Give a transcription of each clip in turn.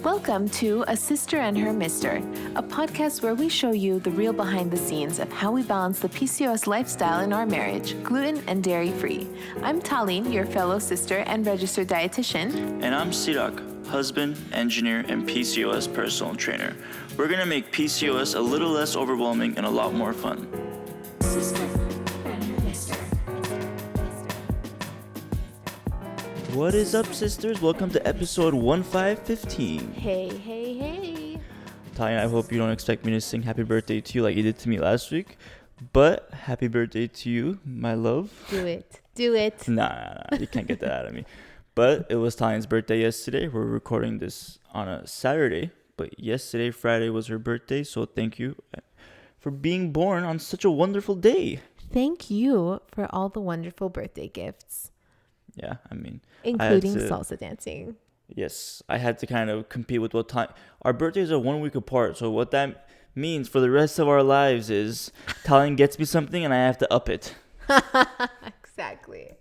Welcome to A Cyster and Her Mister, a podcast where we show you the real behind the scenes of how we balance the PCOS lifestyle in our marriage, gluten and dairy free. I'm Tallene, your fellow sister and registered dietitian. And I'm Sirak, husband, engineer, and PCOS personal trainer. We're gonna make PCOS a little less overwhelming and a lot more fun. Cyster and Her Mister. What is up, sisters? Welcome to episode 1515. Hey. Tallene, I hope you don't expect me to sing happy birthday to you like you did to me last week. But happy birthday to you, my love. Do it. Nah. You can't get that out of me. But it was Tallene's birthday yesterday. We're recording this on a Saturday. But yesterday, Friday, was her birthday. So thank you for being born on such a wonderful day. Thank you for all the wonderful birthday gifts. Yeah, I mean, including salsa dancing. Yes, I had to kind of compete with what time. Our birthdays are 1 week apart. So what that means for the rest of our lives is Tallene gets me something and I have to up it. Exactly.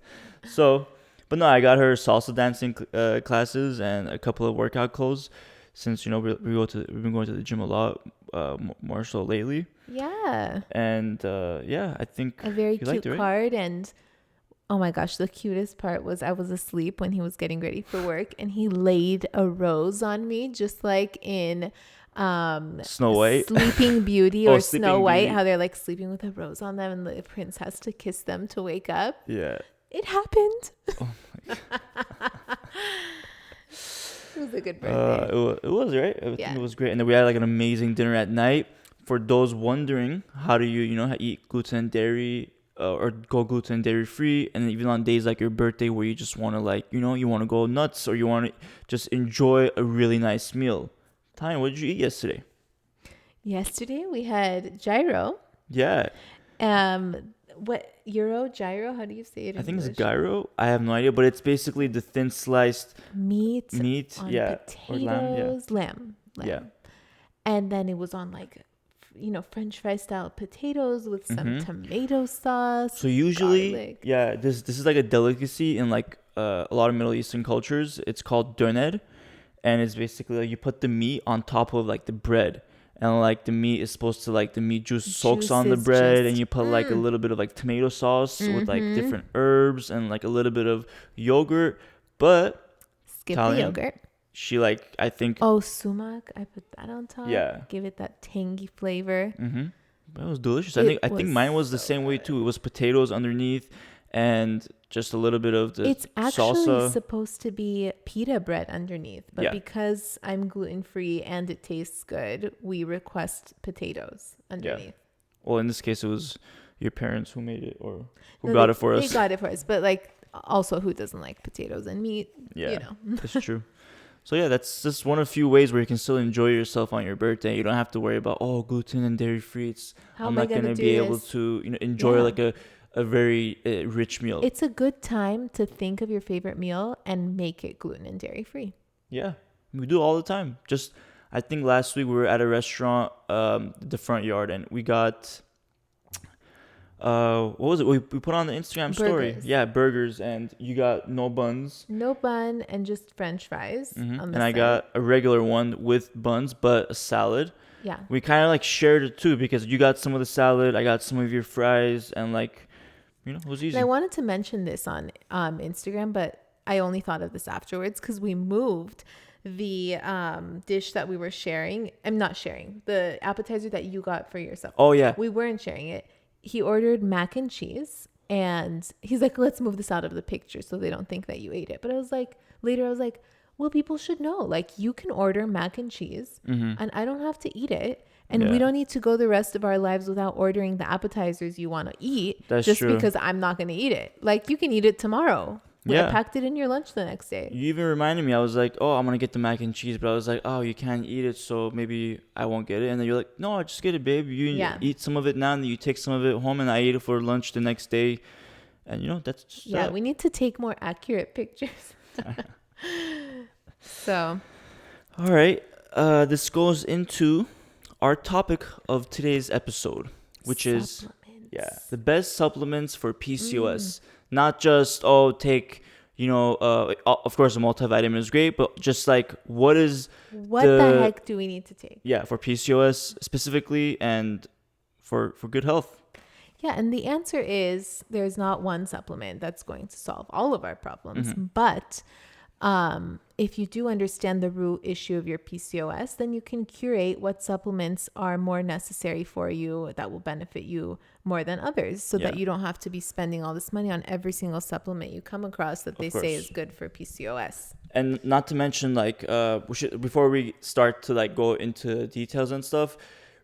So, but no, I got her salsa dancing classes and a couple of workout clothes since, you know, we've been going to the gym a lot, more so lately. Yeah. And I think a very you cute liked it, right? card. And oh my gosh, the cutest part was I was asleep when he was getting ready for work and he laid a rose on me, just like in Snow White, Sleeping Beauty or Sleeping Snow White, Beauty. how they're like sleeping with a rose on them and the prince has to kiss them to wake up. Yeah. It happened. Oh my God. It was a good birthday. It was, right? I Yeah. think it was great. And then we had like an amazing dinner at night. For those wondering, how do you eat gluten and dairy or go gluten and dairy free? And even on days like your birthday where you just want to you want to go nuts or you want to just enjoy a really nice meal. Tanya, what did you eat yesterday? Yesterday we had gyro. Yeah. What gyro? How do you say it in I think English? it's gyro. I have no idea, but it's basically the thin sliced meat on yeah, or potatoes, lamb. Yeah. And then it was on French fry style potatoes with some tomato sauce. So usually, garlic. this is like a delicacy in like a lot of Middle Eastern cultures. It's called döner, and it's basically like you put the meat on top of like the bread. And like the meat is supposed to the meat juice soaks on the bread, and you put like a little bit of like tomato sauce with like different herbs and like a little bit of yogurt. But skip Tallene, the yogurt. She I think sumac. I put that on top. Yeah. Give it that tangy flavor. But it was delicious. I think mine was the same way too. It was potatoes underneath and just a little bit of the It's actually salsa. supposed to be pita bread underneath, but because I'm gluten free and it tastes good, we request potatoes underneath. Yeah. Well, in this case, it was your parents who made it or who got it for us. They got it for us, but also who doesn't like potatoes and meat? Yeah, that's true. So yeah, that's just one of a few ways where you can still enjoy yourself on your birthday. You don't have to worry about gluten and dairy free. I'm not gonna be able to enjoy like a very rich meal. It's a good time to think of your favorite meal and make it gluten and dairy free. Yeah, we do all the time. Just I think last week we were at a restaurant, the Front Yard, and we got what was it? We put on the Instagram story. Yeah, burgers, and you got no buns. No bun and just French fries. On the And side. I got a regular one with buns, but a salad. Yeah. We kind of shared it too because you got some of the salad, I got some of your fries, and it was easy. And I wanted to mention this on Instagram, but I only thought of this afterwards because we moved the dish that we were sharing. I'm not sharing. The appetizer that you got for yourself. Oh, yeah. We weren't sharing it. He ordered mac and cheese and he's like, let's move this out of the picture so they don't think that you ate it. But I was like, well, people should know. You can order mac and cheese and I don't have to eat it. And we don't need to go the rest of our lives without ordering the appetizers you want to eat. That's just true. because I'm not going to eat it. You can eat it tomorrow. Yeah. I packed it in your lunch the next day. You even reminded me. I was like, I'm going to get the mac and cheese. But I was like, you can't eat it, so maybe I won't get it. And then you're like, no, just get it, babe. You eat some of it now, and then you take some of it home. And I ate it for lunch the next day. And, that's just we need to take more accurate pictures. So. All right. This goes into our topic of today's episode, which is the best supplements for PCOS. Not just take of course a multivitamin is great, but just like what is What the heck do we need to take? for PCOS specifically and for good health? Yeah, and the answer is there's not one supplement that's going to solve all of our problems. Mm-hmm. But if you do understand the root issue of your PCOS, then you can curate what supplements are more necessary for you that will benefit you more than others, so that you don't have to be spending all this money on every single supplement you come across that they say is good for PCOS. And not to mention, like, before we start to like go into details and stuff,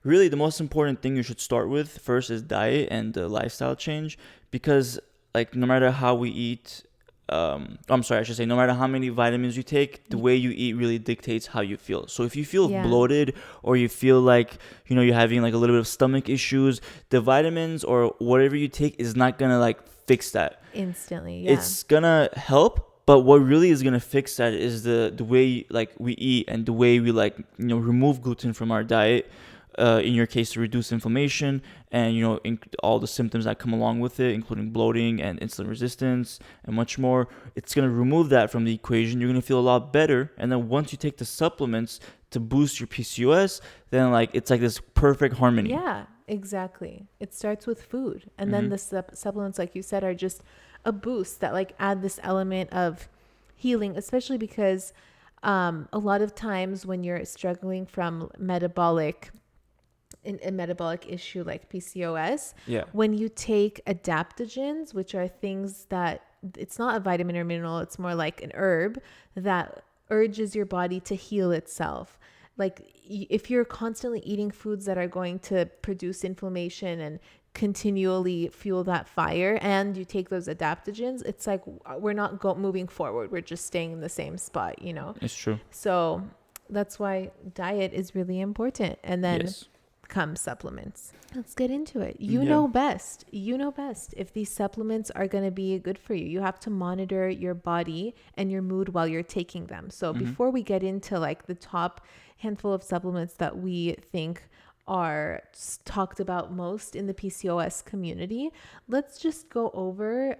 really the most important thing you should start with first is diet and the lifestyle change, because like no matter how we eat, I'm sorry, I should say no matter how many vitamins you take, the way you eat really dictates how you feel. So if you feel bloated, or you feel like, you're having like a little bit of stomach issues, the vitamins or whatever you take is not gonna like fix that instantly. It's gonna help, but what really is gonna fix that is the way like we eat, and the way we like remove gluten from our diet. In your case, to reduce inflammation and all the symptoms that come along with it, including bloating and insulin resistance and much more. It's going to remove that from the equation. You're going to feel a lot better, and then once you take the supplements to boost your PCOS, then like it's like this perfect harmony. Yeah, exactly. It starts with food, and then the supplements, like you said, are just a boost that like add this element of healing, especially because a lot of times when you're struggling from a metabolic issue like PCOS, when you take adaptogens, which are things that it's not a vitamin or mineral, it's more like an herb that urges your body to heal itself. Like if you're constantly eating foods that are going to produce inflammation and continually fuel that fire, and you take those adaptogens, it's like we're not moving forward, we're just staying in the same spot. It's true. So that's why diet is really important, and then come supplements. Let's get into it. You know best if these supplements are going to be good for you. You have to monitor your body and your mood while you're taking them. So before we get into like the top handful of supplements that we think are talked about most in the PCOS community, let's just go over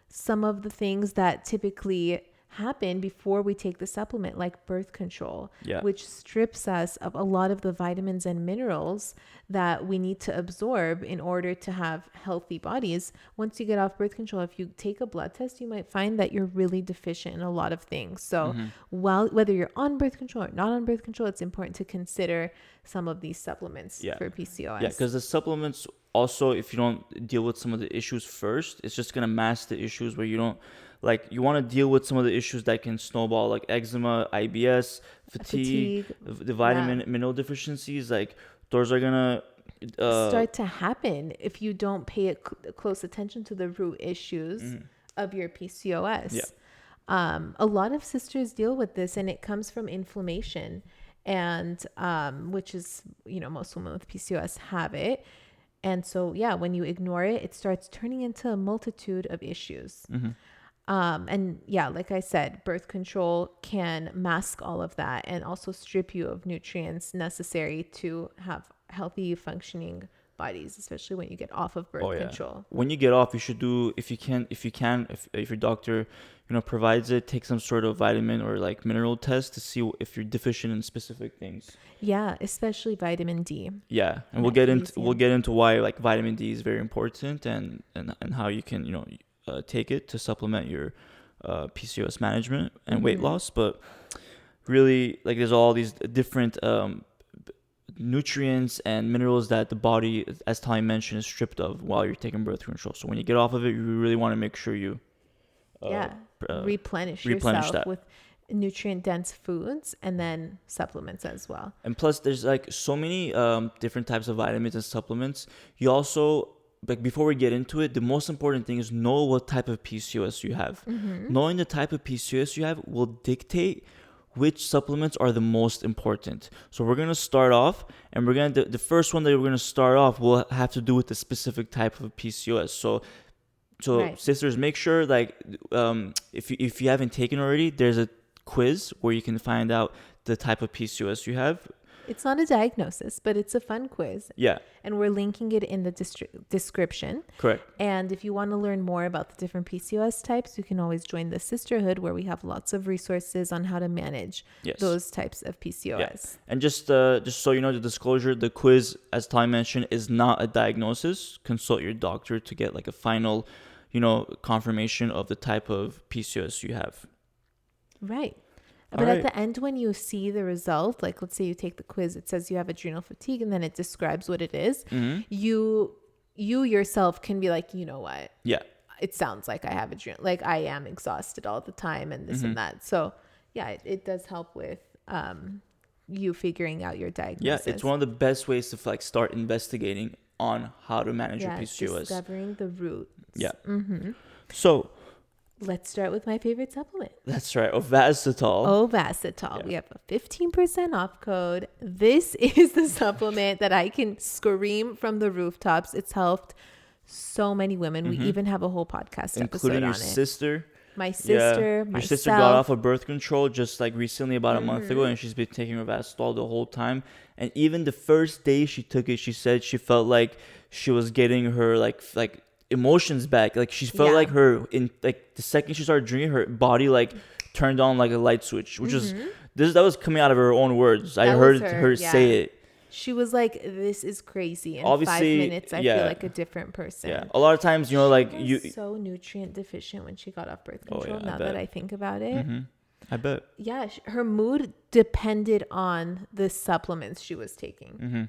some of the things that typically happen before we take the supplement, like birth control, which strips us of a lot of the vitamins and minerals that we need to absorb in order to have healthy bodies. Once you get off birth control, if you take a blood test, you might find that you're really deficient in a lot of things. So whether you're on birth control or not on birth control, it's important to consider some of these supplements for PCOS. Because the supplements also, if you don't deal with some of the issues first, it's just going to mask the issues where you don't. Like, you want to deal with some of the issues that can snowball, like eczema, IBS, fatigue. The vitamin mineral deficiencies. Like, those are going to start to happen if you don't pay close attention to the root issues of your PCOS. A lot of sisters deal with this, and it comes from inflammation, and which is, most women with PCOS have it. And so, when you ignore it, it starts turning into a multitude of issues. Like I said, birth control can mask all of that and also strip you of nutrients necessary to have healthy functioning bodies, especially when you get off of birth control. When you get off, you should do, if your doctor, provides it, take some sort of vitamin or like mineral test to see if you're deficient in specific things. Yeah, especially vitamin D. Yeah, and we'll get into why like vitamin D is very important, and how you can, take it to supplement your PCOS management and weight loss. But really, like, there's all these different nutrients and minerals that the body, as Tallene mentioned, is stripped of while you're taking birth control. So when you get off of it, you really want to make sure you replenish yourself that with nutrient dense foods and then supplements as well. And plus, there's like so many different types of vitamins and supplements. You also, like, before we get into it, the most important thing is know what type of PCOS you have. Knowing the type of PCOS you have will dictate which supplements are the most important. So we're going to start off, and the first one that we're going to start off will have to do with the specific type of PCOS. So sisters, make sure, like, if you haven't taken already, there's a quiz where you can find out the type of PCOS you have. It's not a diagnosis, but it's a fun quiz. Yeah, And we're linking it in the description. correct. And if you want to learn more about the different PCOS types, you can always join the sisterhood, where we have lots of resources on how to manage Yes. those types of PCOS. And just so you know, the disclosure, the quiz, as Ty mentioned, is not a diagnosis. Consult your doctor to get like a final, confirmation of the type of PCOS you have. Right. All But right. at the end, when you see the result, like let's say you take the quiz, it says you have adrenal fatigue, and then it describes what it is. Mm-hmm. You yourself can be like, you know what? Yeah. It sounds like I have adrenal, like I am exhausted all the time and this Mm-hmm. and that. So yeah, it does help with you figuring out your diagnosis. Yeah, it's one of the best ways to like start investigating on how to manage your PCOS. Discovering the roots. Yeah. Mm-hmm. So Let's start with my favorite supplement. that's right, Ovasitol. Ovasitol. Yeah. We have a 15% off code. This is the supplement that I can scream from the rooftops. It's helped so many women. We even have a whole podcast episode Including on your it. sister. My sister, Your myself. sister got off of birth control just like recently, about a month ago, and she's been taking Ovasitol the whole time. And even the first day she took it, she said she felt like she was getting her like emotions back. Like she felt like her in like the second she started drinking, her body like turned on like a light switch, which is that was coming out of her own words. I heard her say it. She was like, "This is crazy." In Obviously, 5 minutes, I feel like a different person. Yeah, a lot of times, She was you. so nutrient deficient when she got off birth Oh, control. yeah, Now that I think about it, I bet. yeah, her mood depended on the supplements she was taking.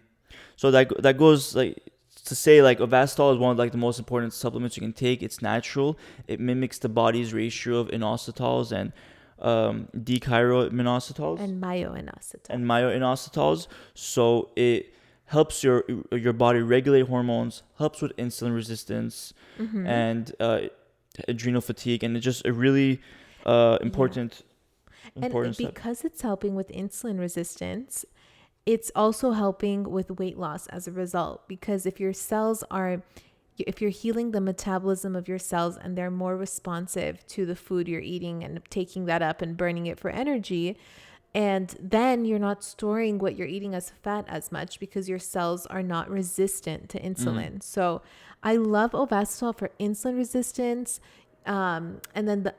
So that goes like to say like Ovasitol is one of like the most important supplements you can take. It's natural. It mimics the body's ratio of inositols and dechiroinositols And myoinositol. and myoinositols. So it helps your body regulate hormones, helps with insulin resistance and adrenal fatigue, and it's just a really important And step. because it's helping with insulin resistance, it's also helping with weight loss as a result. Because if you're healing the metabolism of your cells and they're more responsive to the food you're eating and taking that up and burning it for energy, and then you're not storing what you're eating as fat as much because your cells are not resistant to insulin. So I love Ovasitol for insulin resistance. And then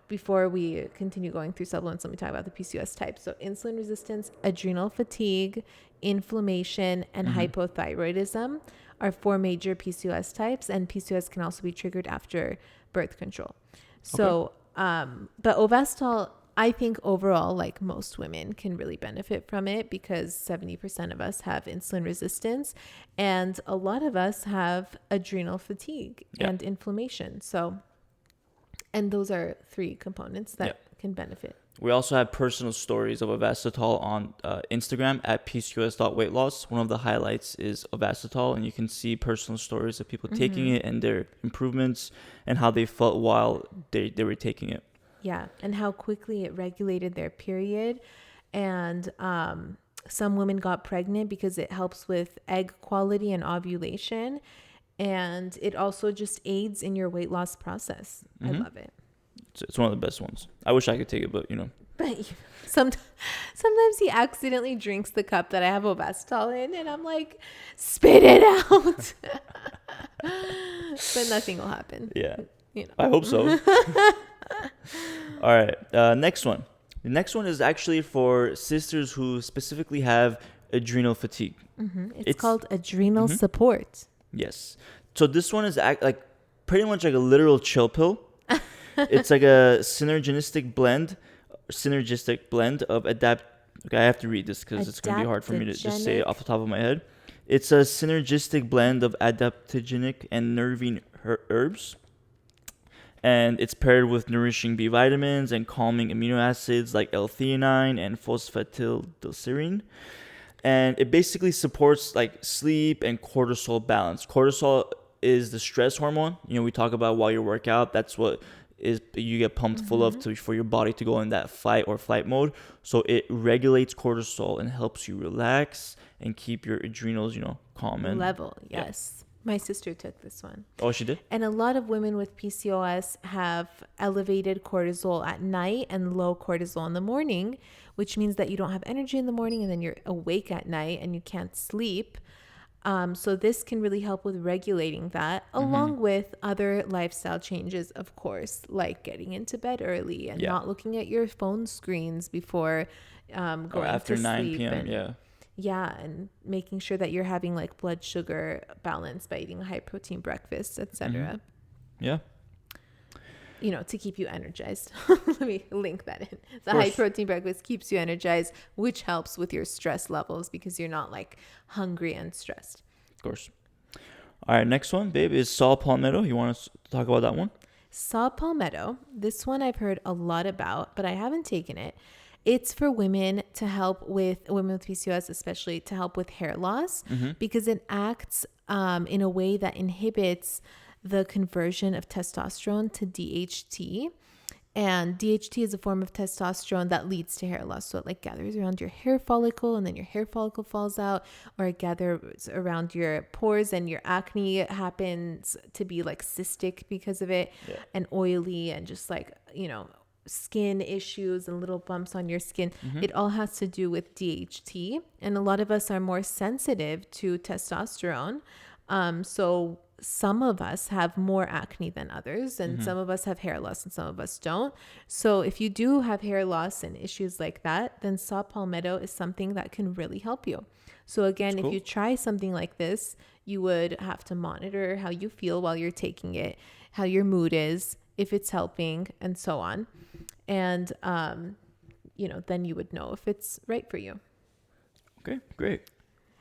before we continue going through supplements, let me talk about the PCOS types. So insulin resistance, adrenal fatigue, inflammation, and hypothyroidism are 4 major PCOS types, and PCOS can also be triggered after birth control. So but Ovasitol, I think overall, like most women can really benefit from it because 70% of us have insulin resistance and a lot of us have adrenal fatigue and inflammation. So and those are 3 components that can benefit. We also have personal stories of Ovasitol on Instagram at PCOS.weightloss. One of the highlights is Ovasitol, and you can see personal stories of people taking it and their improvements and how they felt while they were taking it. Yeah, and how quickly it regulated their period. And some women got pregnant because it helps with egg quality and ovulation. And it also just aids in your weight loss process. I love it. It's one of the best ones. I wish I could take it, but But sometimes he accidentally drinks the cup that I have Ovasitol in, and I'm like, spit it out. But nothing will happen. Yeah. I hope so. All right. Next one. The next one is actually for sisters who specifically have adrenal fatigue. It's called adrenal support. Yes. So this one is like pretty much like a literal chill pill. It's like a synergistic blend of Okay, I have to read this because it's going to be hard for me to just say it off the top of my head. It's a synergistic blend of adaptogenic and nervine herbs. And it's paired with nourishing B vitamins and calming amino acids like L-theanine and phosphatidylserine. And it basically supports like sleep and cortisol balance. Cortisol is the stress hormone. We talk about while you work out. That's what is you get pumped full of for your body to go in that fight or flight mode. So it regulates cortisol and helps you relax and keep your adrenals, calm and level. Yes. My sister took this one. Oh, she did? And a lot of women with PCOS have elevated cortisol at night and low cortisol in the morning, which means that you don't have energy in the morning and then you're awake at night and you can't sleep. So this can really help with regulating that, along with other lifestyle changes, of course, like getting into bed early and not looking at your phone screens before going after to 9 sleep. p.m. And, yeah, and making sure that you're having like blood sugar balance by eating a high protein breakfast, etc. Yeah. You know, to keep you energized. Let me link that in. The high protein breakfast keeps you energized, which helps with your stress levels because you're not like hungry and stressed. Of course. All right, next one, babe, is saw palmetto. You want us to talk about that one? Saw palmetto. This one I've heard a lot about, but I haven't taken it. It's for women to help with women with PCOS, especially to help with hair loss, because it acts in a way that inhibits the conversion of testosterone to DHT. And DHT is a form of testosterone that leads to hair loss. So it like gathers around your hair follicle and then your hair follicle falls out, or it gathers around your pores and your acne happens to be like cystic because of it and oily and just like, you know, skin issues and little bumps on your skin. It all has to do with DHT. And a lot of us are more sensitive to testosterone. So some of us have more acne than others, and some of us have hair loss and some of us don't. So if you do have hair loss and issues like that, then saw palmetto is something that can really help you. So again, if you try something like this, you would have to monitor how you feel while you're taking it, how your mood is, if it's helping, and so on. And, you know, then you would know if it's right for you. Okay, great.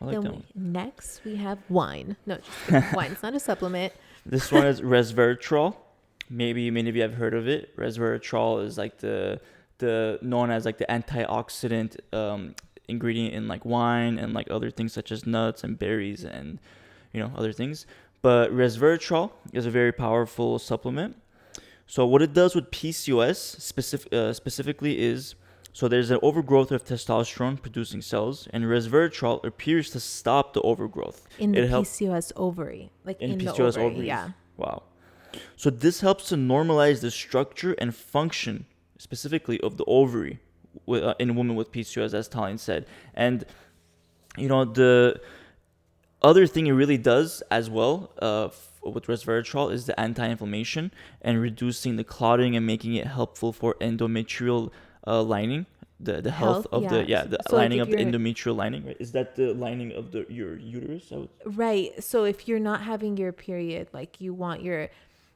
I like that one. Next, we have wine. No, just kidding. Wine. It's not a supplement. This one is resveratrol. Maybe many of you have heard of it. Resveratrol is like the known as like the antioxidant ingredient in like wine and like other things such as nuts and berries and, you know, other things. But resveratrol is a very powerful supplement. So what it does with PCOS specifically is, so there's an overgrowth of testosterone producing cells, and resveratrol appears to stop the overgrowth. In the PCOS ovary. Like in the PCOS ovary, ovaries. yeah. Wow. So this helps to normalize the structure and function specifically of the ovary in women with PCOS, as Tallene said. And, you know, the other thing it really does as well with resveratrol is the anti-inflammation and reducing the clotting and making it helpful for endometrial lining, the health of the so lining of the endometrial lining, right? Is that the lining of your uterus? Right. So if you're not having your period, like you want your,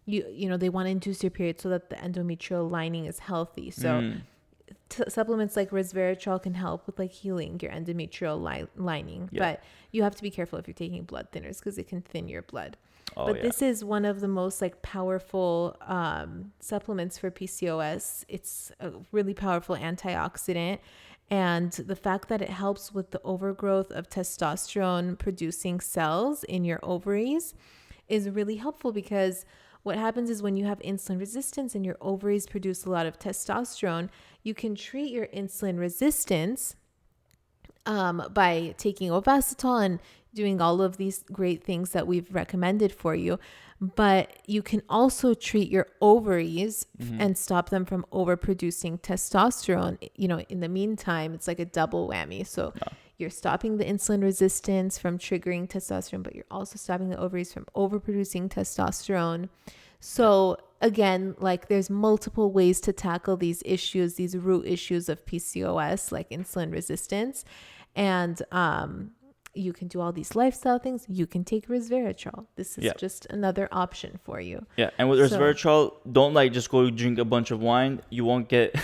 you know, they want to induce your period so that the endometrial lining is healthy. So supplements like resveratrol can help with like healing your endometrial lining, but you have to be careful if you're taking blood thinners because it can thin your blood. This is one of the most like powerful supplements for PCOS. It's a really powerful antioxidant. And the fact that it helps with the overgrowth of testosterone producing cells in your ovaries is really helpful, because what happens is when you have insulin resistance and your ovaries produce a lot of testosterone, you can treat your insulin resistance by taking Ovasitol and doing all of these great things that we've recommended for you. But you can also treat your ovaries and stop them from overproducing testosterone. You know, in the meantime, it's like a double whammy. So you're stopping the insulin resistance from triggering testosterone, but you're also stopping the ovaries from overproducing testosterone. So again, like there's multiple ways to tackle these issues, these root issues of PCOS, like insulin resistance. And you can do all these lifestyle things. You can take resveratrol. This is just another option for you. Yeah, and with resveratrol, don't like just go drink a bunch of wine. You won't get,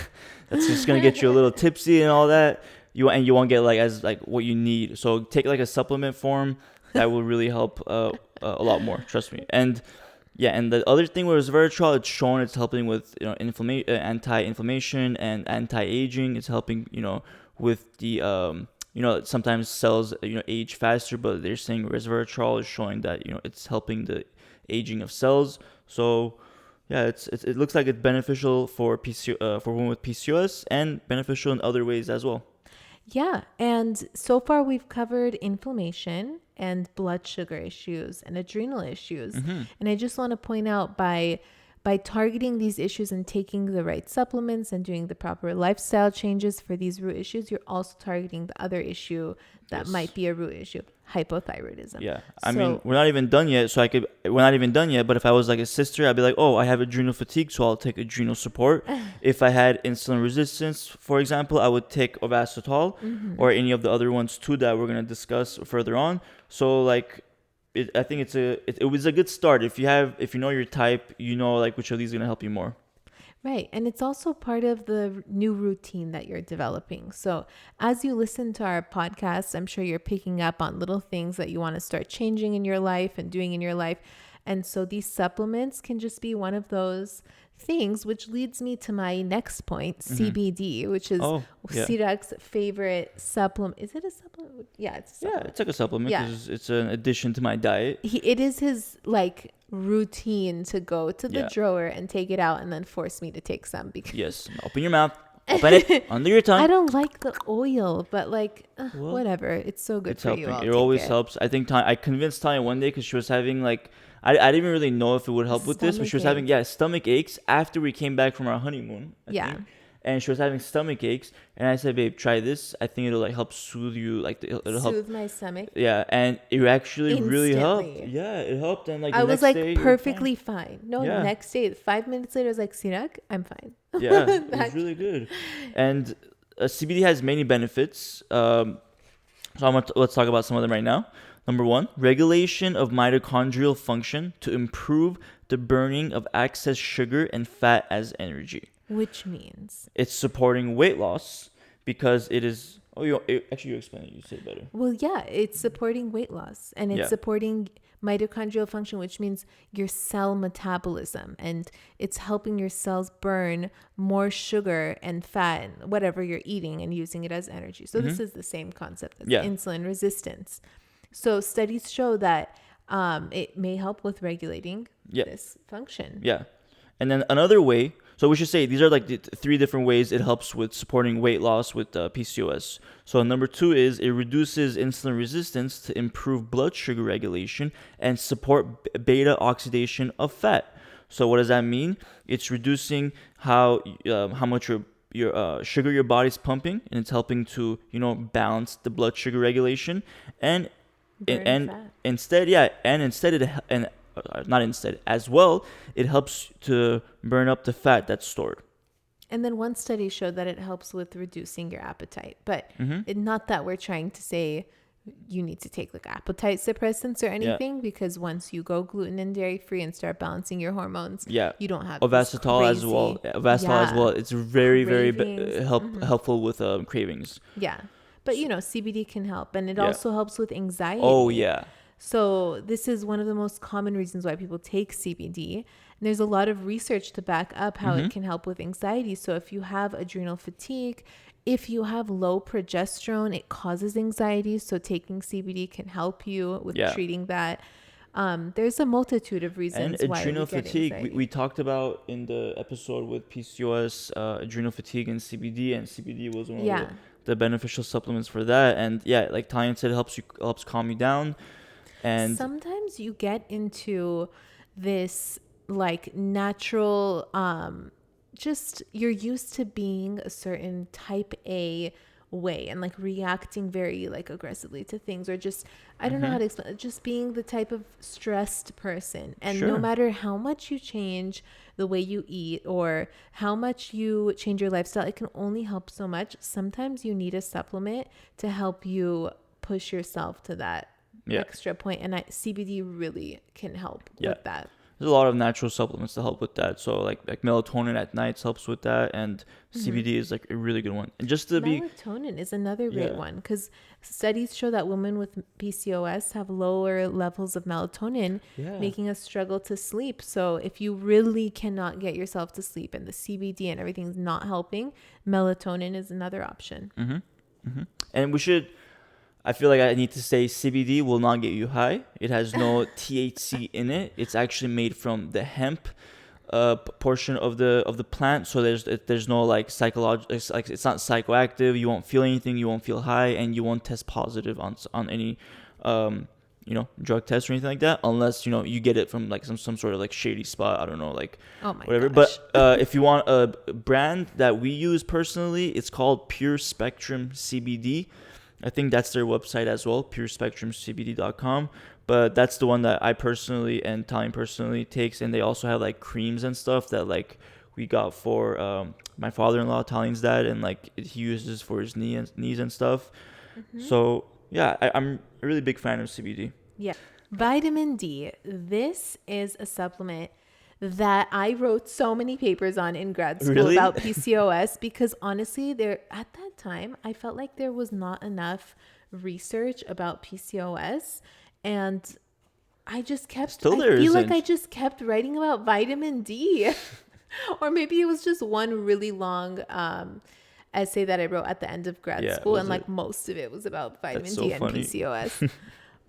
that's just going to get you a little tipsy and all that. You won't get like as like what you need. So take like a supplement form. That will really help a lot more. Trust me. And the other thing with resveratrol, it's shown it's helping with, you know, anti-inflammation and anti-aging. It's helping, you know, with the you know, sometimes cells, you know, age faster, but they're saying resveratrol is showing that, you know, it's helping the aging of cells. So yeah, it looks like it's beneficial for women with PCOS and beneficial in other ways as well. Yeah. And so far, we've covered inflammation and blood sugar issues and adrenal issues. And I just want to point out by targeting these issues and taking the right supplements and doing the proper lifestyle changes for these root issues, you're also targeting the other issue that might be a root issue, hypothyroidism. Yeah. I mean, we're not even done yet. We're not even done yet. But if I was like a sister, I'd be like, oh, I have adrenal fatigue, so I'll take adrenal support. If I had insulin resistance, for example, I would take Ovasitol or any of the other ones too that we're going to discuss further on. So like, I think it was a good start. If you know your type, you know like which of these is gonna help you more. Right. And it's also part of the new routine that you're developing. So as you listen to our podcast, I'm sure you're picking up on little things that you want to start changing in your life and doing in your life. And so these supplements can just be one of those things, which leads me to my next point, CBD, which is Sirak's favorite supplement. Is it a supplement? Yeah, it's a supplement. Yeah, it's like a supplement because it's an addition to my diet. It is his like routine to go to the drawer and take it out and then force me to take some because yes, open your mouth, open it under your tongue. I don't like the oil, but like whatever, it's so good for helping. you. It always helps. I think I convinced Tanya one day because she was having like I didn't even really know if it would help with this, but she was having stomach aches after we came back from our honeymoon. I think. And she was having stomach aches, and I said, "Babe, try this. I think it'll like help soothe you, like it'll help soothe my stomach." Yeah, and it actually really helped. Yeah, it helped, and like I was like day, perfectly fine. No, next day, 5 minutes later, I was like, "Sirak, I'm fine." Yeah, it was really good, and CBD has many benefits. So let's talk about some of them right now. Number 1, regulation of mitochondrial function to improve the burning of excess sugar and fat as energy. Which means? It's supporting weight loss because it is... you explain it. You say it better. Well, yeah, it's supporting weight loss and it's supporting mitochondrial function, which means your cell metabolism. And it's helping your cells burn more sugar and fat and whatever you're eating and using it as energy. So this is the same concept as insulin resistance. So studies show that it may help with regulating this function. Yeah. And then another way... So we should say these are like the 3 different ways it helps with supporting weight loss with PCOS. So number 2 is it reduces insulin resistance to improve blood sugar regulation and support beta oxidation of fat. So what does that mean? It's reducing how much your sugar your body's pumping, and it's helping to balance the blood sugar regulation and as well, it helps to burn up the fat that's stored. And then one study showed that it helps with reducing your appetite. But not that we're trying to say you need to take like appetite suppressants or anything, because once you go gluten and dairy free and start balancing your hormones, you don't have Ovasitol as well. Ovasitol as well. It's very, very helpful with cravings. Yeah. But, CBD can help. And it also helps with anxiety. Oh, yeah. So this is one of the most common reasons why people take CBD. And there's a lot of research to back up how it can help with anxiety. So if you have adrenal fatigue, if you have low progesterone, it causes anxiety. So taking CBD can help you with treating that. There's a multitude of reasons why adrenal we get fatigue. anxiety. We talked about in the episode with PCOS, adrenal fatigue and CBD was one of the beneficial supplements for that. And like Tallene said, it helps calm you down. And sometimes you get into this like natural, just you're used to being a certain type A way and like reacting very like aggressively to things, or just, I don't know how to explain it, just being the type of stressed person. And no matter how much you change the way you eat or how much you change your lifestyle, it can only help so much. Sometimes you need a supplement to help you push yourself to that extra point, and CBD really can help with that. There's a lot of natural supplements to help with that. So like melatonin at nights helps with that, and CBD is like a really good one. And just to melatonin is another great one, because studies show that women with PCOS have lower levels of melatonin, making us struggle to sleep. So if you really cannot get yourself to sleep and the CBD and everything's not helping, melatonin is another option. And I feel like I need to say CBD will not get you high. It has no THC in it. It's actually made from the hemp portion of the plant, so there's no like psychological, it's not psychoactive. You won't feel anything, you won't feel high, and you won't test positive on any drug test or anything like that, unless you get it from like some sort of like shady spot. I don't know, like Oh my whatever. gosh. But if you want a brand that we use personally, it's called Pure Spectrum CBD. I think that's their website as well, purespectrumcbd.com. But that's the one that I personally and Tallene personally takes. And they also have like creams and stuff that like we got for my father-in-law, Tallene's dad, and like he uses for his knees and stuff. So yeah, I'm a really big fan of CBD. Yeah. Vitamin D. This is a supplement that I wrote so many papers on in grad school Really? about PCOS, because honestly, at that time, I felt like there was not enough research about PCOS, and I just kept, Still there I feel like isn't. I just kept writing about vitamin D. Or maybe it was just one really long essay that I wrote at the end of grad school, and like most of it was about vitamin That's D so and funny. PCOS.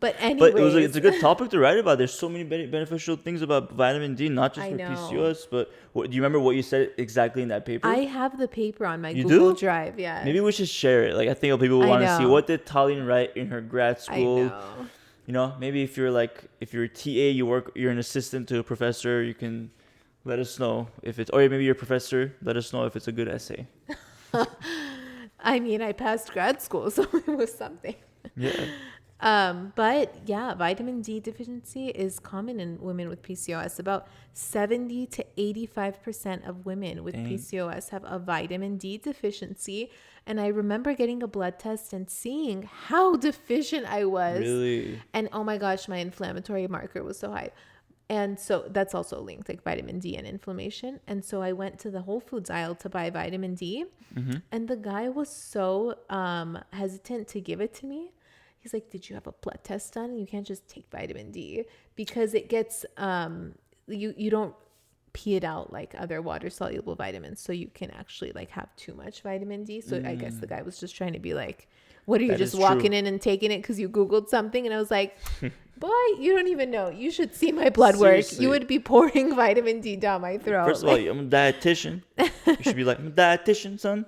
But anyways, But it's a good topic to write about. There's so many beneficial things about vitamin D, not just I for know. PCOS, but do you remember what you said exactly in that paper? I have the paper on my You Google do? Drive. Yeah. Maybe we should share it. Like I think people I want to see know. what did Tallene write in her grad I school. know. Maybe if you're a TA, you're an assistant to a professor, you can let us know if it's, or maybe you're a professor, let us know if it's a good essay. I mean, I passed grad school, so it was something. Yeah. But yeah, vitamin D deficiency is common in women with PCOS. About 70 to 85% of women with Dang. PCOS have a vitamin D deficiency. And I remember getting a blood test and seeing how deficient I was. Really? And oh my gosh, my inflammatory marker was so high. And so that's also linked, like vitamin D and inflammation. And so I went to the Whole Foods aisle to buy vitamin D. And the guy was so hesitant to give it to me. He's like, did you have a blood test done? You can't just take vitamin D, because it gets, you don't pee it out like other water soluble vitamins. So you can actually like have too much vitamin D. So I guess the guy was just trying to be like, what are you, That just is walking true. in and taking it because you Googled something? And I was like, boy, you don't even know. You should see my blood work. Seriously. You would be pouring vitamin D down my throat. First of all, I'm a dietitian. You should be like, I'm a dietitian, son.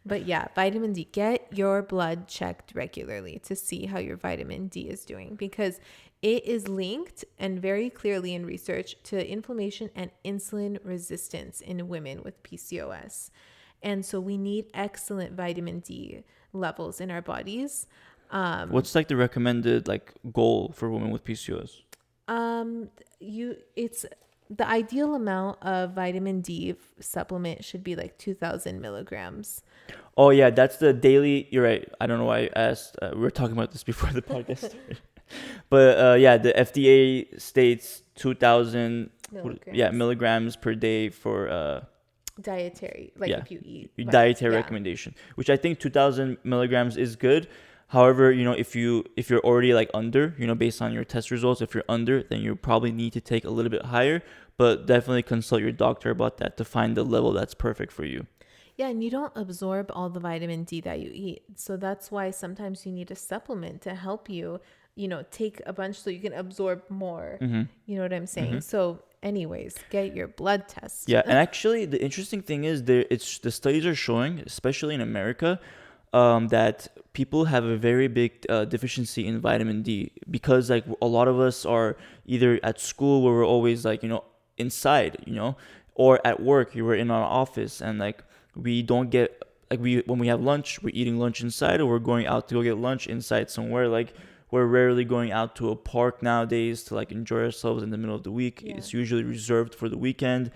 But yeah, vitamin D, get your blood checked regularly to see how your vitamin D is doing, because it is linked and very clearly in research to inflammation and insulin resistance in women with PCOS. And so we need excellent vitamin D levels in our bodies. What's like the recommended like goal for women with PCOS? It's the ideal amount of vitamin D supplement should be like 2,000 milligrams. Oh yeah, that's the daily. You're right. I don't know why I asked. We were talking about this before the podcast started. But yeah, the FDA states 2,000 milligrams per day for Dietary, like if you eat. your dietary recommendation, which I think 2,000 milligrams is good. However, if you're already like under, based on your test results, if you're under, then you probably need to take a little bit higher. But definitely consult your doctor about that to find the level that's perfect for you. Yeah, and you don't absorb all the vitamin D that you eat. So that's why sometimes you need a supplement to help you, take a bunch so you can absorb more. You know what I'm saying? So anyways, get your blood test. Yeah, and actually the interesting thing is the studies are showing, especially in America, that people have a very big deficiency in vitamin D, because like a lot of us are either at school where we're always like, inside, or at work, you were in our office, and like we don't get, like when we have lunch, we're eating lunch inside, or we're going out to go get lunch inside somewhere. Like we're rarely going out to a park nowadays to like enjoy ourselves in the middle of the week. Yeah. It's usually reserved for the weekend,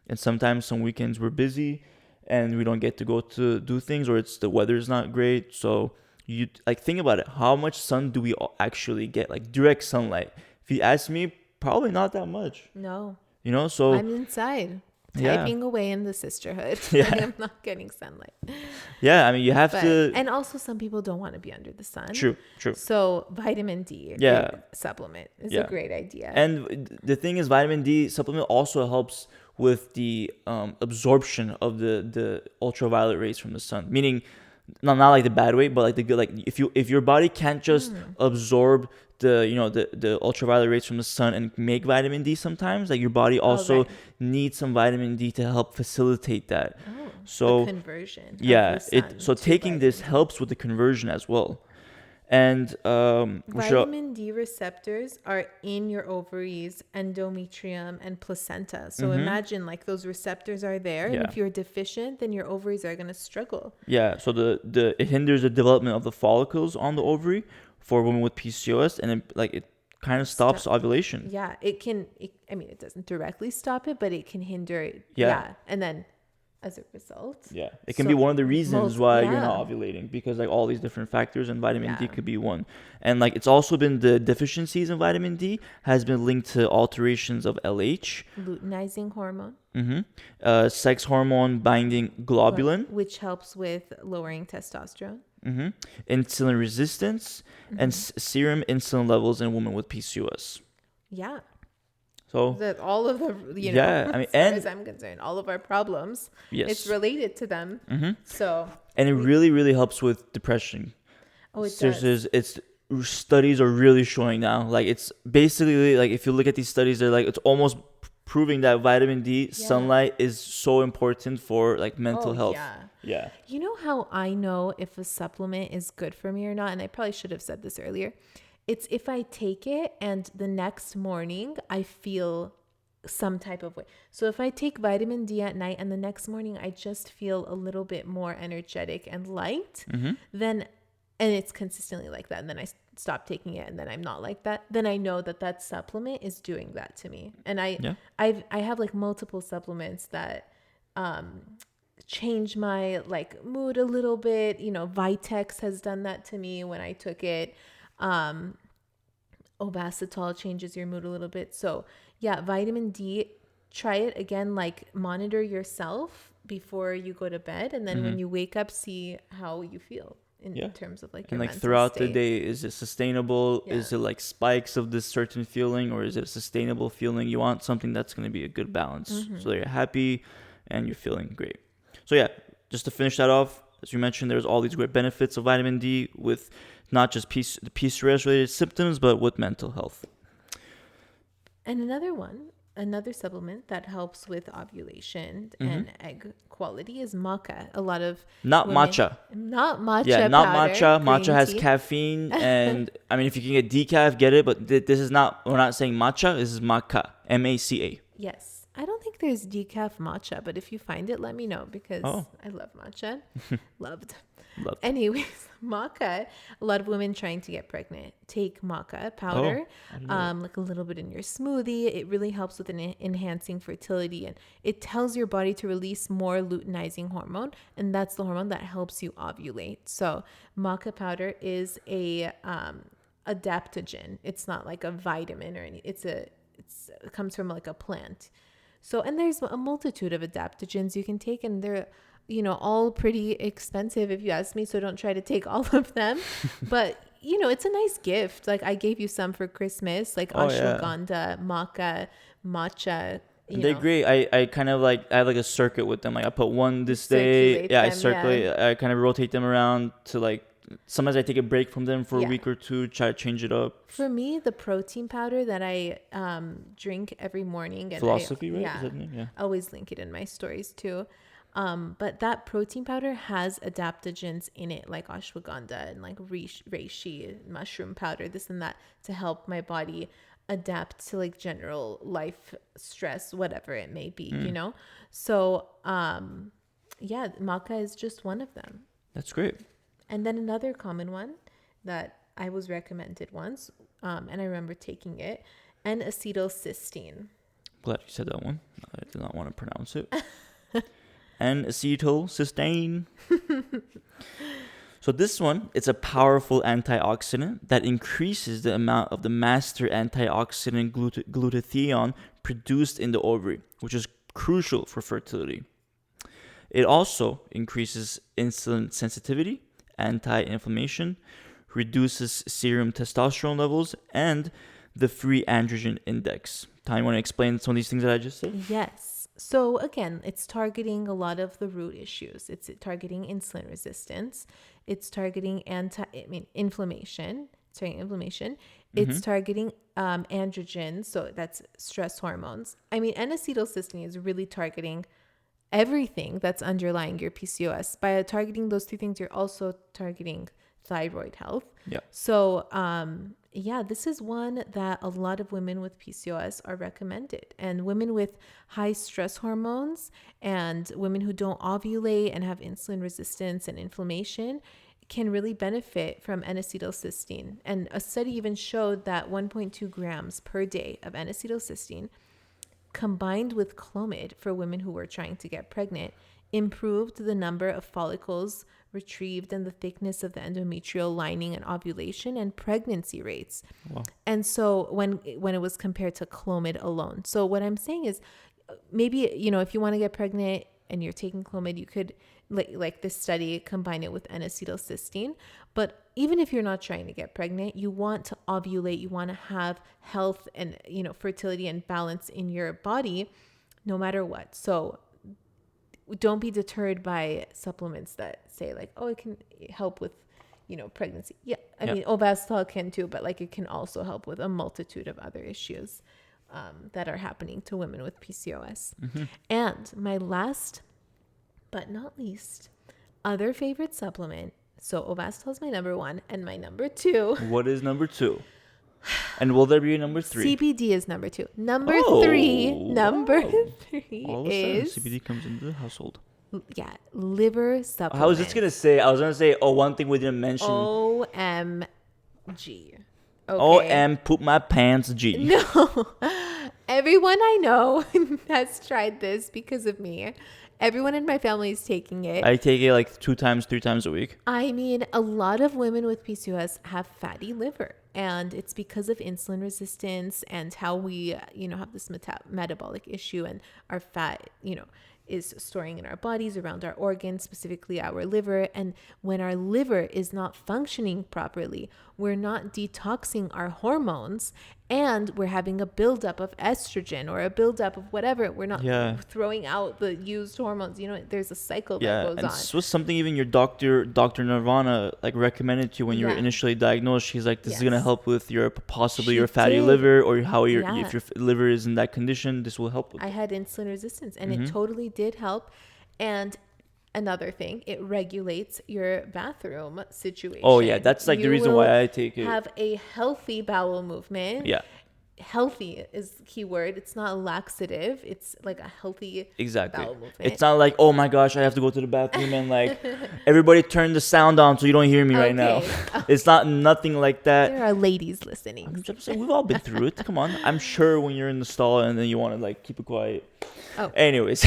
and sometimes some weekends we're busy and we don't get to go to do things, or it's the weather's not great. So you like think about it, how much sun do we actually get, like direct sunlight? If you ask me, probably not that much. No. So I'm inside typing away in the sisterhood. Yeah. I am not getting sunlight. Yeah, I mean you have to. And also some people don't want to be under the sun. True. So vitamin D supplement is a great idea. And the thing is, vitamin D supplement also helps with the absorption of the ultraviolet rays from the sun. Meaning, not like the bad way, but like the good. Like if your body can't just absorb the ultraviolet rays from the sun and make vitamin D sometimes, like your body also needs some vitamin D to help facilitate that. So the conversion. yeah, Of the sun so to taking this vitamin D. helps with the conversion as well. And Vitamin D receptors are in your ovaries, endometrium, and placenta. So imagine like those receptors are there, and if you're deficient, then your ovaries are going to struggle. Yeah, so it hinders the development of the follicles on the ovary for women with PCOS, and it kind of stops ovulation. Yeah, it can. I mean, it doesn't directly stop it, but it can hinder it. Yeah. And then as a result, it can be one of the reasons why you're not ovulating, because like all these different factors, and vitamin D could be one. And like it's also been the deficiencies in vitamin D has been linked to alterations of LH, luteinizing hormone, sex hormone binding globulin, which helps with lowering testosterone, insulin resistance, and serum insulin levels in women with PCOS. Yeah. So that all of the, I mean, as I'm concerned, all of our problems, yes, it's related to them. So, and it really, really helps with depression. Oh, it does. It's studies are really showing now. Like it's basically like if you look at these studies, they're like it's almost proving that vitamin D, sunlight is so important for like mental health. Yeah. You know how I know if a supplement is good for me or not? And I probably should have said this earlier. It's if I take it and the next morning I feel some type of way. So if I take vitamin D at night and the next morning I just feel a little bit more energetic and light, then, and it's consistently like that, and then I stop taking it and then I'm not like that, then I know that that supplement is doing that to me. And I have like multiple supplements that change my like mood a little bit. Vitex has done that to me when I took it. Obasitol changes your mood a little bit. So yeah, vitamin D, try it again, like monitor yourself before you go to bed, and then when you wake up, see how you feel in terms of like your and like mental throughout state. the day, is it sustainable? Is it like spikes of this certain feeling, or is it a sustainable feeling? You want something that's going to be a good balance, so you're happy and you're feeling great. So yeah, just to finish that off, as you mentioned, there's all these great benefits of vitamin D with not just PCOS related symptoms, but with mental health. And another supplement that helps with ovulation and egg quality is maca. A lot of not women, matcha. Not matcha. Yeah, not powder, matcha. Matcha has tea. caffeine, and I mean, if you can get decaf, get it. But this is not. We're not saying matcha. This is maca. MACA. Yes. I don't think there's decaf matcha, but if you find it, let me know, because I love matcha. Loved. Anyways, maca, a lot of women trying to get pregnant take maca powder, like a little bit in your smoothie. It really helps with enhancing fertility, and it tells your body to release more luteinizing hormone, and that's the hormone that helps you ovulate. So maca powder is a adaptogen. It's not like a vitamin or anything. It comes from like a plant. So, and there's a multitude of adaptogens you can take, and they're, all pretty expensive if you ask me. So don't try to take all of them, but it's a nice gift. Like I gave you some for Christmas, like ashwagandha, maca, matcha. They're great. I kind of like, I have like a circuit with them. Like I put one this day. I circulate. Yeah. I kind of rotate them around to like, sometimes I take a break from them for a week or two, try to change it up. For me, the protein powder that I drink every morning, and Philosophy, right? Yeah, is that the name? Yeah. I always link it in my stories too. But that protein powder has adaptogens in it, like ashwagandha and like reishi, mushroom powder, this and that, to help my body adapt to like general life stress, whatever it may be, So, maca is just one of them. That's great. And then another common one that I was recommended once, and I remember taking it, N-acetylcysteine. Glad you said that one. I did not want to pronounce it. N-acetylcysteine. So this one, it's a powerful antioxidant that increases the amount of the master antioxidant glutathione produced in the ovary, which is crucial for fertility. It also increases insulin sensitivity, anti-inflammation, reduces serum testosterone levels, and the free androgen index. Tanya, you want to explain some of these things that I just said? Yes. So again, it's targeting a lot of the root issues. It's targeting insulin resistance. It's targeting inflammation. It's targeting inflammation. It's targeting androgens. So that's stress hormones. I mean, N-acetylcysteine is really targeting everything that's underlying your PCOS. By targeting those two things, you're also targeting thyroid health. Yeah. So, this is one that a lot of women with PCOS are recommended. And women with high stress hormones and women who don't ovulate and have insulin resistance and inflammation can really benefit from N-acetylcysteine. And a study even showed that 1.2 grams per day of N-acetylcysteine combined with Clomid for women who were trying to get pregnant improved the number of follicles retrieved and the thickness of the endometrial lining and ovulation and pregnancy rates. Wow. And so when it was compared to Clomid alone. So what I'm saying is maybe, if you want to get pregnant and you're taking Clomid, you could like this study combine it with N-acetylcysteine. But even if you're not trying to get pregnant, you want to ovulate, you want to have health and, fertility and balance in your body no matter what. So don't be deterred by supplements that say like, oh, it can help with, pregnancy. Yeah. I mean, Ovasitol can too, but like it can also help with a multitude of other issues that are happening to women with PCOS. And my last but not least, other favorite supplement. So Ovasitol is my number 1 and my number 2. What is number 2? And will there be a number 3? CBD is number 2. Number 3 All of a is sudden, CBD comes into the household. Yeah, liver supplement. I was just gonna say. One thing we didn't mention. OMG. Okay. OM poop my pants G. No. Everyone I know has tried this because of me. Everyone in my family is taking it. I take it like 2 times, 3 times a week. I mean, a lot of women with PCOS have fatty liver, and it's because of insulin resistance and how we, have this metabolic issue, and our fat, is storing in our bodies around our organs, specifically our liver. And when our liver is not functioning properly, we're not detoxing our hormones, and we're having a buildup of estrogen or a buildup of whatever. We're not throwing out the used hormones. There's a cycle that goes on. Yeah, and this was something even your Dr. Nirvana recommended to you when you were initially diagnosed. She's like, this is gonna help with your fatty liver, or how if your liver is in that condition, this will help with I had insulin resistance, and it totally did help. And another thing, it regulates your bathroom situation. Oh yeah, that's like the reason why I take it. Have a healthy bowel movement. Yeah. Healthy is key word. It's not laxative. It's like a healthy bowel movement. It's not like, oh my gosh, I have to go to the bathroom and like everybody turn the sound on so you don't hear me right now. It's nothing like that. There are ladies listening. I'm just saying, we've all been through it. Come on. I'm sure when you're in the stall and then you want to like keep it quiet. Oh. Anyways.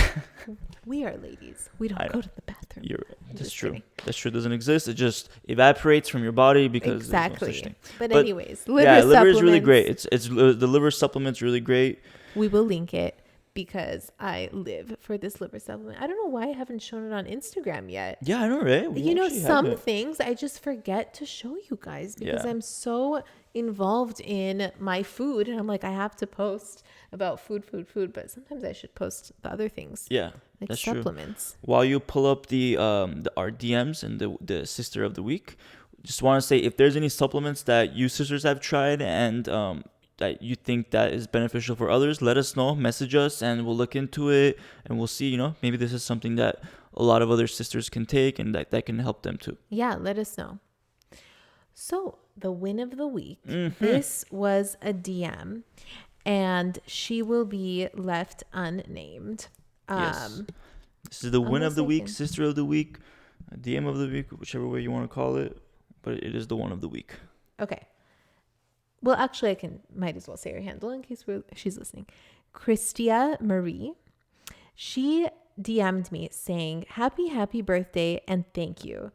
We are ladies. We don't go to the bathroom. You're right. That's true. Kidding. That true doesn't exist. It just evaporates from your body because exactly. There's no such thing. But anyways, liver is really great. It's the liver supplement's really great. We will link it because I live for this liver supplement. I don't know why I haven't shown it on Instagram yet. Yeah, I know, right? Some things I just forget to show you guys because I'm so involved in my food, and I'm like, I have to post about food, but sometimes I should post the other things. Yeah. Like that's supplements. True. While you pull up our DMs and the sister of the week, just want to say if there's any supplements that you sisters have tried and that you think that is beneficial for others, let us know, message us, and we'll look into it, and we'll see, maybe this is something that a lot of other sisters can take and that can help them too. Yeah, let us know. So the win of the week, this was a DM, and she will be left unnamed. Yes. This is the win of the week, sister of the week, DM of the week, whichever way you want to call it, but it is the one of the week. Okay. Well, actually, might as well say her handle in case she's listening. Christia Marie. She DM'd me saying, happy birthday and thank you.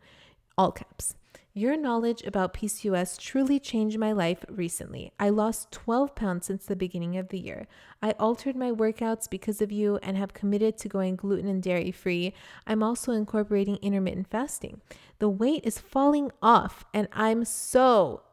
All caps. Your knowledge about PCOS truly changed my life recently. I lost 12 pounds since the beginning of the year. I altered my workouts because of you and have committed to going gluten and dairy free. I'm also incorporating intermittent fasting. The weight is falling off and I'm so,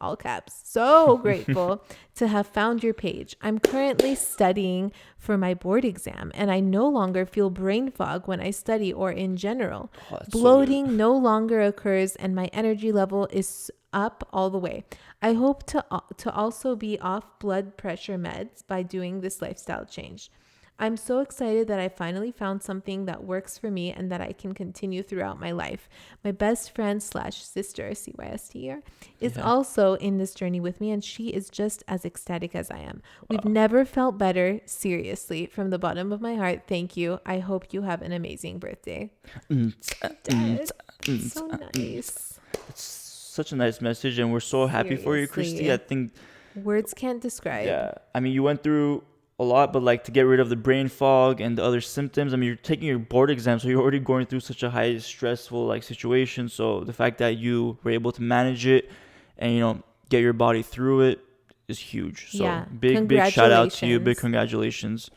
all caps, so grateful to have found your page. I'm currently studying for my board exam and I no longer feel brain fog when I study or in general. Bloating no longer occurs and my energy level is up all the way. I hope to also be off blood pressure meds by doing this lifestyle change. I'm so excited that I finally found something that works for me and that I can continue throughout my life. My best friend / sister, CYST, is also in this journey with me, and she is just as ecstatic as I am. We've never felt better. Seriously, from the bottom of my heart, thank you. I hope you have an amazing birthday. So nice. It's such a nice message, and we're so happy for you, Christy. I think words can't describe. Yeah, I mean, you went through a lot, but like to get rid of the brain fog and the other symptoms, I mean, you're taking your board exam, so you're already going through such a high stressful like situation. So the fact that you were able to manage it and, you know, get your body through it is huge. So big shout out to you. Big congratulations.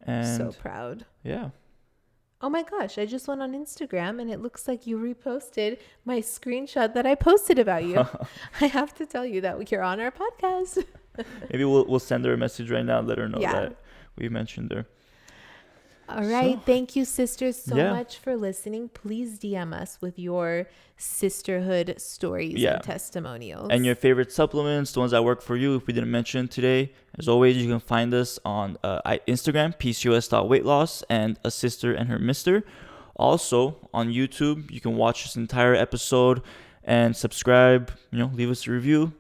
And so proud. Yeah. Oh my gosh, I just went on Instagram and it looks like you reposted my screenshot that I posted about you. I have to tell you that you're on our podcast. Maybe we'll send her a message right now, let her know that we mentioned her. All right. So, thank you, sisters, so much for listening. Please DM us with your sisterhood stories and testimonials. And your favorite supplements, the ones that work for you, if we didn't mention today. As always, you can find us on Instagram, PCOS.weightloss, and A Cyster and Her Mister. Also, on YouTube, you can watch this entire episode and subscribe, leave us a review.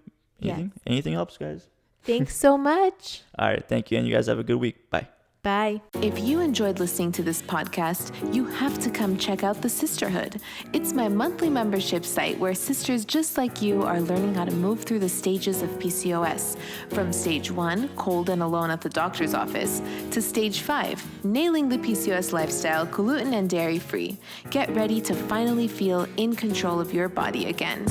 Anything helps, guys. Thanks so much. All right. Thank you. And you guys have a good week. Bye. Bye. If you enjoyed listening to this podcast, you have to come check out The Cysterhood. It's my monthly membership site where sisters just like you are learning how to move through the stages of PCOS. From stage 1, cold and alone at the doctor's office, to stage 5, nailing the PCOS lifestyle, gluten and dairy free. Get ready to finally feel in control of your body again.